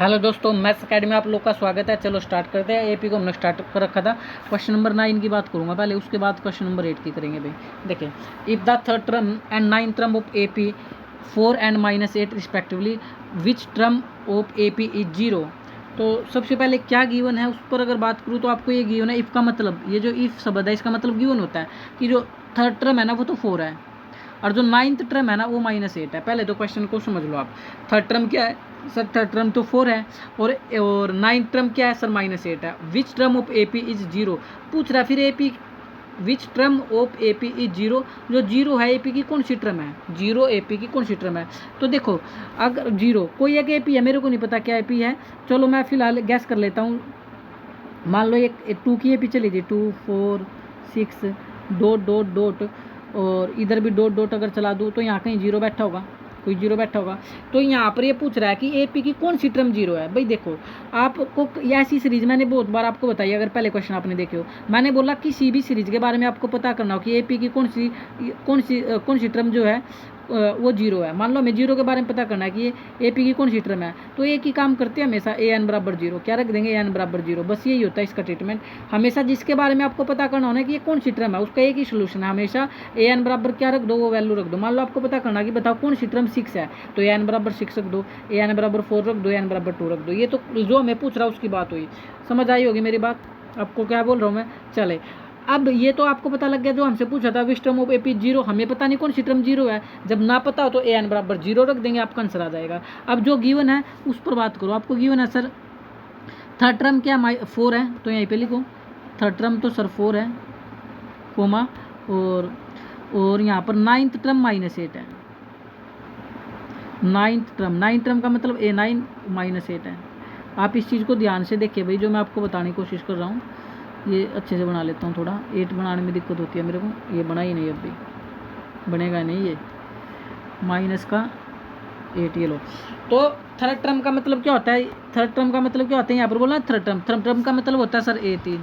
Hello दोस्तों, maths academy में आप लोग का स्वागत है। चलो स्टार्ट करते हैं। एपी को हमने स्टार्ट कर रखा था। क्वेश्चन नंबर 9 की बात करूंगा पहले, उसके बाद क्वेश्चन नंबर 8 की करेंगे भाई। देखिए, if the third term and ninth term of AP 4 and -8 respectively, which term of AP is 0। तो सबसे पहले क्या गिवन है उस पर अगर बात करूँ तो आपको ये गिवन है। इफ़ का मतलब, ये जो इफ़ शब्द है इसका मतलब गिवन होता है कि जो थर्ड टर्म है ना वो तो 4 है और जो नाइन्थ टर्म है ना वो -8 है। पहले तो क्वेश्चन को समझ लो आप। थर्ड टर्म क्या है सर? थर्ड टर्म तो 4 है और नाइन्थ टर्म क्या है सर? -8 है। Which term of AP is 0 पूछ रहा है। फिर AP which term of AP is 0, जो 0 है एपी की कौन सी टर्म है? 0 एपी की कौन सी टर्म है? तो देखो, अगर 0 कोई एक एपी है, मेरे को नहीं पता क्या एपी है, चलो मैं फिलहाल गैस कर लेता हूँ। मान लो एक 2 की एपी चली थी, 2 4 6 डॉट डॉट डॉट और इधर भी डॉट डॉट अगर चला दूँ तो यहाँ कहीं 0 बैठा होगा, कोई 0 बैठा होगा। तो यहाँ पर ये पूछ रहा है कि एपी की कौन सी टर्म 0 है। भाई देखो, आपको ऐसी सीरीज मैंने बहुत बार आपको बताई, अगर पहले क्वेश्चन आपने देखे हो, मैंने बोला किसी भी सीरीज के बारे में आपको पता करना हो कि एपी की कौन सी टर्म जो है वो 0 है। मान लो हमें 0 के बारे में पता करना है कि ये एपी की कौन सी टर्म है, तो एक ही काम करते हैं हमेशा, ए एन बराबर 0। क्या रख देंगे? ए एन बराबर 0। बस यही होता है इसका ट्रीटमेंट। हमेशा जिसके बारे में आपको पता करना होना कि ये कौन सी टर्म है, उसका एक ही सोल्यूशन है। हमेशा ए एन बराबर क्या रख दो? वो वैल्यू रख दो। मान लो आपको पता करना कि बताओ कौन सी टर्म 6 है, तो ए एन बराबर 6 रख दो, ए एन बराबर 4 रख दो, ए एन बराबर 2 रख दो। ये तो जो हमें पूछ रहा है उसकी बात हुई। समझ आई होगी मेरी बात? आपको क्या बोल रहा हूँ मैं? चले, अब ये तो आपको पता लग गया जो हमसे पूछा था, विच टर्म ऑफ एपी 0। हमें पता नहीं कौन सी टर्म 0 है। जब ना पता हो तो ए एन बराबर 0 रख देंगे, आपका आंसर आ जाएगा। अब जो गिवन है उस पर बात करो। आपको गिवन है सर थर्ड टर्म क्या 4 है, तो यहीं पे लिखो थर्ड टर्म तो सर 4 है, कोमा और यहाँ पर नाइन्थ टर्म -8 है। नाइन्थ टर्म का मतलब A9 -8 है। आप इस चीज़ को ध्यान से देखिए भाई, जो मैं आपको बताने की कोशिश कर रहा हूँ। ये अच्छे से बना लेता हूँ, थोड़ा 8 बनाने में दिक्कत होती है मेरे को। ये बना ही नहीं, अब भी बनेगा नहीं ये माइनस का 8। ये लो, तो थर्ड टर्म का मतलब क्या होता है? थर्ड टर्म का मतलब क्या होता है? यहाँ पर बोला थर्ड टर्म का मतलब होता है सर A3,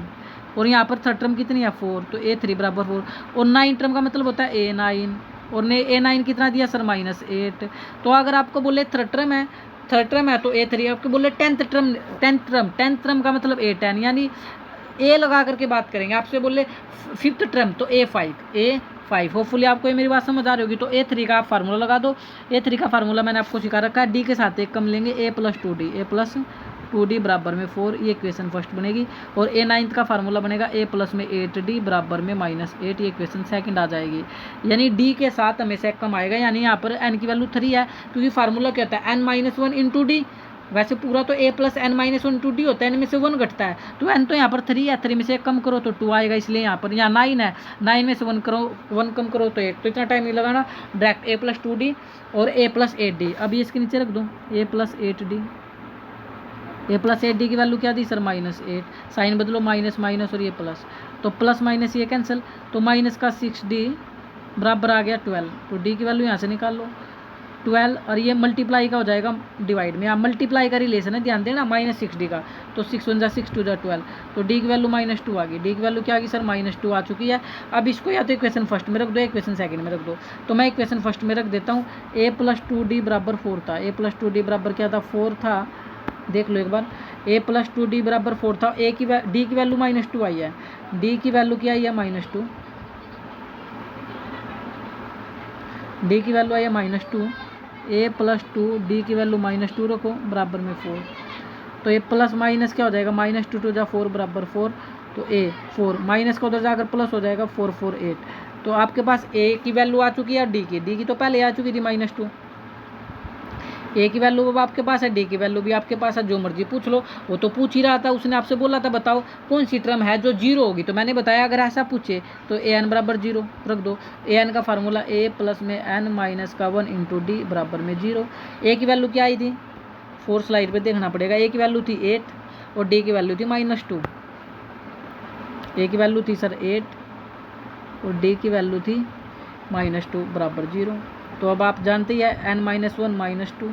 और यहाँ पर थर्ड टर्म कितनी है? 4, तो A3 बराबर 4। और नाइन टर्म का मतलब होता है A9, और ने A9 कितना दिया सर? -8। तो अगर आपको बोले थर्ड टर्म है तो A3, आपको बोले टेंथ टर्म का मतलब A10, यानी ए लगा करके बात करेंगे। आपसे बोले फिफ्थ टर्म तो A5। होपफुली आपको ये मेरी बात समझ आ रही होगी। तो A3 का आप फार्मूला लगा दो। A3 का फार्मूला मैंने आपको सिखा रखा है, डी के साथ एक कम लेंगे, A+2D बराबर में 4, ये इक्वेशन फर्स्ट बनेगी। और A9 का फार्मूला बनेगा A+8D बराबर में -8, ये इक्वेशन सेकंड आ जाएगी। यानी डी के साथ हमेशा कम आएगा, यानी यहाँ पर n की वैल्यू 3 है, क्योंकि फार्मूला क्या होता है? n-1 into D. वैसे पूरा तो A+n-1 2D होता है, n में से 1 घटता है, तो n तो यहाँ पर 3 है, 3 में से 1 कम करो तो 2 आएगा। इसलिए यहाँ पर 9 है, 9 में से 1 कम करो तो 8, तो इतना टाइम नहीं लगाना। डायरेक्ट A+2D और A+8D। अब ये इसके नीचे रख दो, A+8D की वैल्यू क्या दी सर? -8। साइन बदलो, माइनस माइनस और ये प्लस, तो प्लस माइनस ये कैंसिल, तो माइनस का 6D बराबर आ गया 12। तो डी की वैल्यू यहाँ से निकाल लो 12, और ये मल्टीप्लाई का हो जाएगा डिवाइड में। यहाँ मल्टीप्लाई का रिलेशन है, ध्यान देना, -6D का, तो 6 1 6 2 12, तो डी की वैल्यू -2 आ गई। डी की वैल्यू क्या आ गई सर? -2 आ चुकी है। अब इसको या तो इक्वेशन फर्स्ट में रख दो, इक्वेशन सेकंड में रख दो। तो मैं इक्वेशन फर्स्ट में रख देता हूँ। A+2D बराबर 4 था। A+2D बराबर क्या था? 4 था। देख लो एक बार, A+2D बराबर 4 था। डी की वैल्यू -2 आई है। डी की वैल्यू क्या आई है? -2। डी की वैल्यू आई है -2। A+2D की वैल्यू -2 रखो बराबर में 4, तो ये प्लस माइनस क्या हो जाएगा? -2 2 4 बराबर 4, तो A 4 माइनस का उधर जाकर प्लस हो जाएगा, 4 4 8। तो आपके पास A की वैल्यू आ चुकी है, डी की तो पहले आ चुकी थी -2। ए की वैल्यू अब आपके पास है, डी की वैल्यू भी आपके पास है, जो मर्जी पूछ लो। वो तो पूछ ही रहा था, उसने आपसे बोला था बताओ कौन सी टर्म है जो 0 होगी, तो मैंने बताया अगर ऐसा पूछे तो an बराबर 0 रख दो। an का फार्मूला A+n-1 इंटू डी बराबर में 0। ए की वैल्यू क्या आई थी? 4 स्लाइड पे देखना पड़ेगा। ए की वैल्यू थी 8 और डी की वैल्यू थी -2। ए की वैल्यू थी सर 8 और डी की वैल्यू थी -2 बराबर 0। तो अब आप जानते ही है n-1 -2,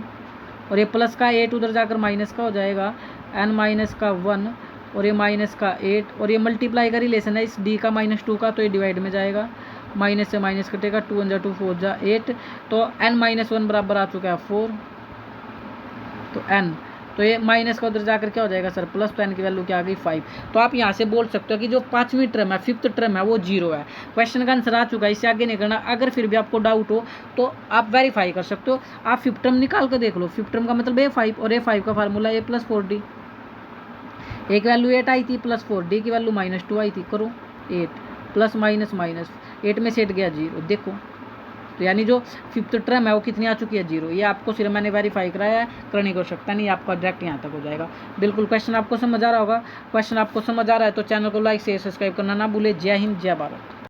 और ये प्लस का 8 उधर जाकर माइनस का हो जाएगा, n-1 और ये -8, और ये मल्टीप्लाई का रिलेशन है इस d का -2 का, तो ये डिवाइड में जाएगा, माइनस से माइनस कटेगा, 2 1 2 4 8, तो n-1 बराबर आ चुका है 4। तो n तो ये माइनस का उधर जाकर क्या हो जाएगा सर प्लस, तो एन की वैल्यू क्या आ गई 5। तो आप यहाँ से बोल सकते हो कि जो 5वीं टर्म है, 5th टर्म है वो 0 है। क्वेश्चन का आंसर आ चुका है, इससे आगे नहीं करना। अगर फिर भी आपको डाउट हो तो आप वेरीफाई कर सकते हो, आप 5th टर्म निकाल कर देख लो। 5th टर्म का मतलब A5 और A5 का फार्मूला A + 4D। ए की वैल्यू 8 आई थी प्लस 4, डी की वैल्यू -2 आई थी। करो 8 प्लस माइनस माइनस, 8 में से 8 गया 0। देखो तो यानी जो 5th टर्म है वो कितनी आ चुकी है 0। ये आपको सिर्फ मैंने वेरीफाई कराया है, करने की आवश्यकता नहीं, आपका डायरेक्ट यहाँ तक हो जाएगा। बिल्कुल क्वेश्चन आपको समझ आ रहा होगा। क्वेश्चन आपको समझ आ रहा है तो चैनल को लाइक शेयर सब्सक्राइब करना ना भूले। जय हिंद, जय भारत।